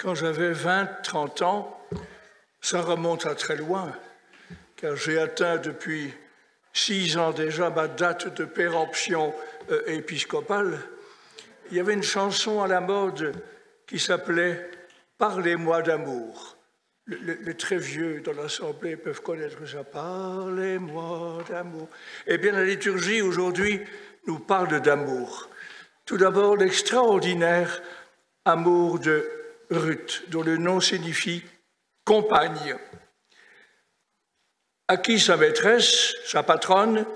quand j'avais 20-30 ans, ça remonte à très loin, car j'ai atteint depuis 6 ans déjà ma date de péremption épiscopale. Il y avait une chanson à la mode qui s'appelait « Parlez-moi d'amour ». Les très vieux dans l'Assemblée peuvent connaître ça. « Parlez-moi d'amour ». Eh bien, la liturgie aujourd'hui nous parle d'amour. Tout d'abord, l'extraordinaire amour de Ruth, dont le nom signifie « compagne », à qui sa maîtresse, sa patronne,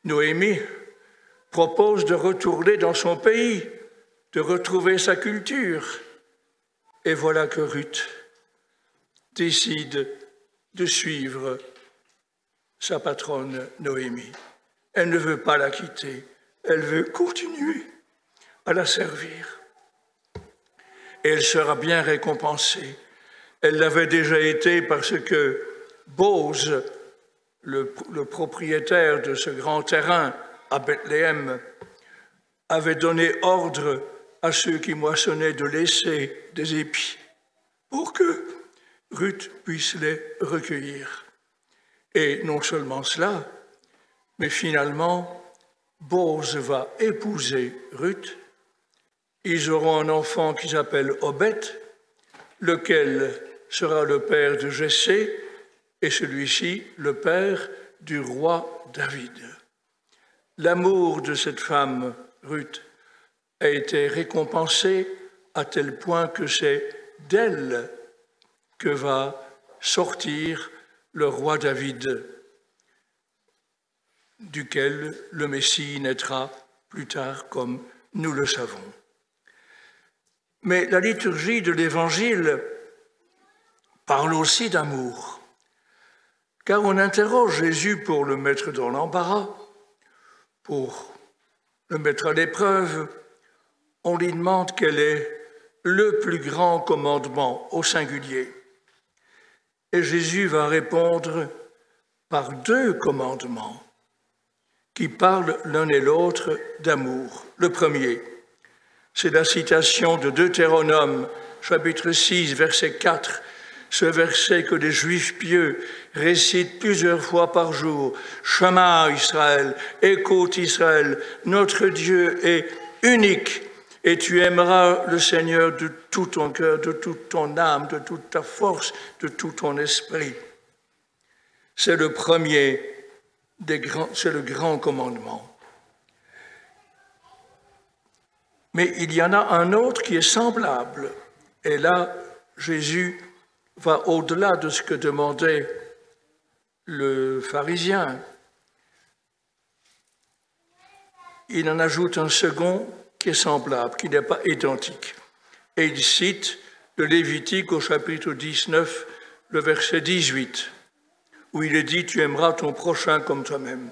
Noémie, propose de retourner dans son pays, de retrouver sa culture. Et voilà que Ruth décide de suivre sa patronne Noémie. Elle ne veut pas la quitter, elle veut continuer à la servir. Et elle sera bien récompensée. Elle l'avait déjà été parce que Bose, le propriétaire de ce grand terrain à Bethléem, avait donné ordre à ceux qui moissonnaient de laisser des épis pour que Ruth puisse les recueillir. Et non seulement cela, mais finalement, Bose va épouser Ruth. Ils auront un enfant qui s'appelle Obed, lequel sera le père de Jessé, et celui-ci le père du roi David. L'amour de cette femme, Ruth, a été récompensé à tel point que c'est d'elle que va sortir le roi David, duquel le Messie naîtra plus tard, comme nous le savons. Mais la liturgie de l'Évangile parle aussi d'amour, car on interroge Jésus pour le mettre dans l'embarras, pour le mettre à l'épreuve. On lui demande quel est le plus grand commandement au singulier. Et Jésus va répondre par 2 commandements qui parlent l'un et l'autre d'amour. Le premier, c'est la citation de Deutéronome, chapitre 6, verset 4, ce verset que les Juifs pieux récitent plusieurs fois par jour. « Shema Israël, écoute Israël, notre Dieu est unique, et tu aimeras le Seigneur de tout ton cœur, de toute ton âme, de toute ta force, de tout ton esprit. » C'est le premier c'est le grand commandement. Mais il y en a un autre qui est semblable. Et là, Jésus va au-delà de ce que demandait le pharisien. Il en ajoute un second qui est semblable, qui n'est pas identique. Et il cite le Lévitique au chapitre 19, le verset 18, où il est dit « Tu aimeras ton prochain comme toi-même ».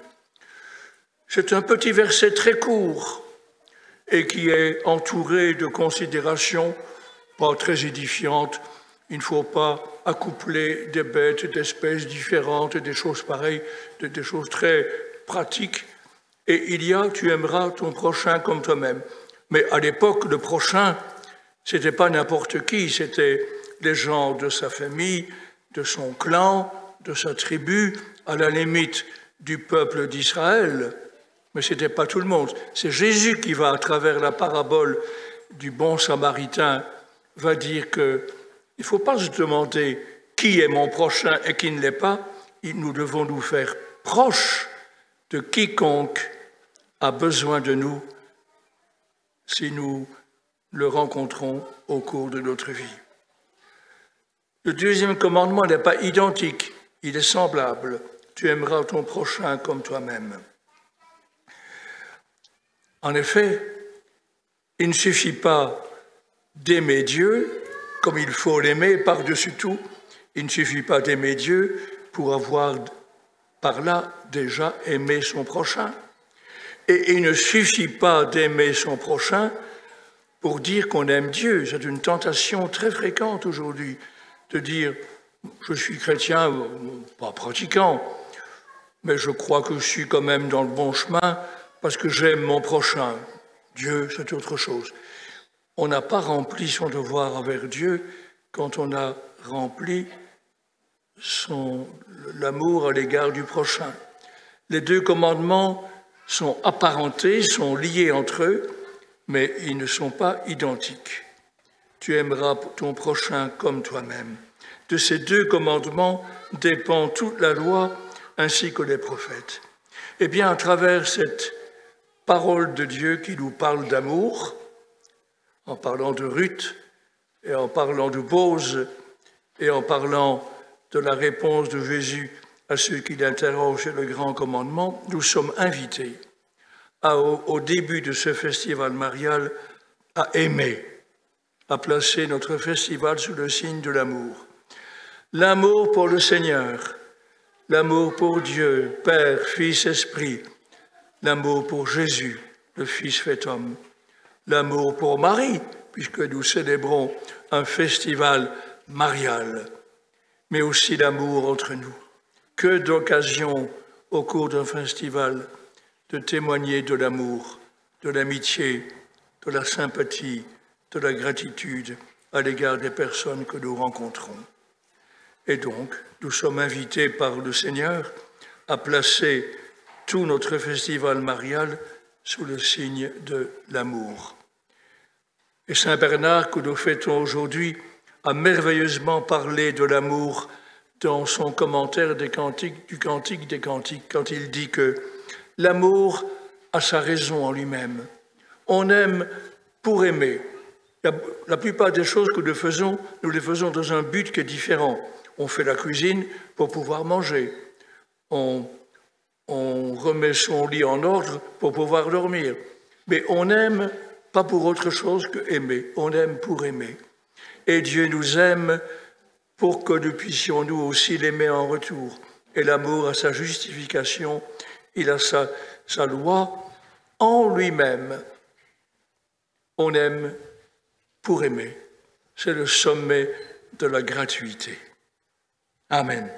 C'est un petit verset très court et qui est entouré de considérations pas très édifiantes. Il ne faut pas accoupler des bêtes d'espèces différentes, des choses pareilles, des choses très pratiques. Et il y a « Tu aimeras ton prochain comme toi-même ». Mais à l'époque, le prochain, ce n'était pas n'importe qui, c'était les gens de sa famille, de son clan, de sa tribu, à la limite du peuple d'Israël. Mais ce n'était pas tout le monde. C'est Jésus qui va, à travers la parabole du bon samaritain, va dire qu'il ne faut pas se demander qui est mon prochain et qui ne l'est pas. Nous devons nous faire proches de quiconque a besoin de nous si nous le rencontrons au cours de notre vie. Le deuxième commandement n'est pas identique, il est semblable. Tu aimeras ton prochain comme toi-même. En effet, il ne suffit pas d'aimer Dieu comme il faut l'aimer par-dessus tout. Il ne suffit pas d'aimer Dieu pour avoir par là déjà aimé son prochain. Et il ne suffit pas d'aimer son prochain pour dire qu'on aime Dieu. C'est une tentation très fréquente aujourd'hui de dire « je suis chrétien, pas pratiquant, mais je crois que je suis quand même dans le bon chemin parce que j'aime mon prochain. Dieu, c'est autre chose. » On n'a pas rempli son devoir envers Dieu quand on a rempli l'amour à l'égard du prochain. Les deux commandements sont apparentés, sont liés entre eux, mais ils ne sont pas identiques. Tu aimeras ton prochain comme toi-même. De ces deux commandements dépend toute la loi ainsi que les prophètes. Eh bien, à travers cette parole de Dieu qui nous parle d'amour, en parlant de Ruth et en parlant de Bose et en parlant de la réponse de Jésus à ceux qui l'interrogent sur le grand commandement, nous sommes invités au début de ce festival marial à aimer, à placer notre festival sous le signe de l'amour. L'amour pour le Seigneur, l'amour pour Dieu, Père, Fils, Esprit, l'amour pour Jésus, le Fils fait homme, l'amour pour Marie, puisque nous célébrons un festival marial, mais aussi l'amour entre nous. Que d'occasions au cours d'un festival de témoigner de l'amour, de l'amitié, de la sympathie, de la gratitude à l'égard des personnes que nous rencontrons. Et donc, nous sommes invités par le Seigneur à placer tout notre festival marial sous le signe de l'amour. Et Saint Bernard, que nous fêtons aujourd'hui, a merveilleusement parlé de l'amour dans son commentaire du Cantique des Cantiques, quand il dit que l'amour a sa raison en lui-même. On aime pour aimer. La plupart des choses que nous les faisons dans un but qui est différent. On fait la cuisine pour pouvoir manger. On remet son lit en ordre pour pouvoir dormir. Mais on n'aime pas pour autre chose que aimer. On aime pour aimer. Et Dieu nous aime pour que nous puissions nous aussi l'aimer en retour. Et l'amour a sa justification, il a sa loi en lui-même. On aime pour aimer. C'est le sommet de la gratuité. Amen.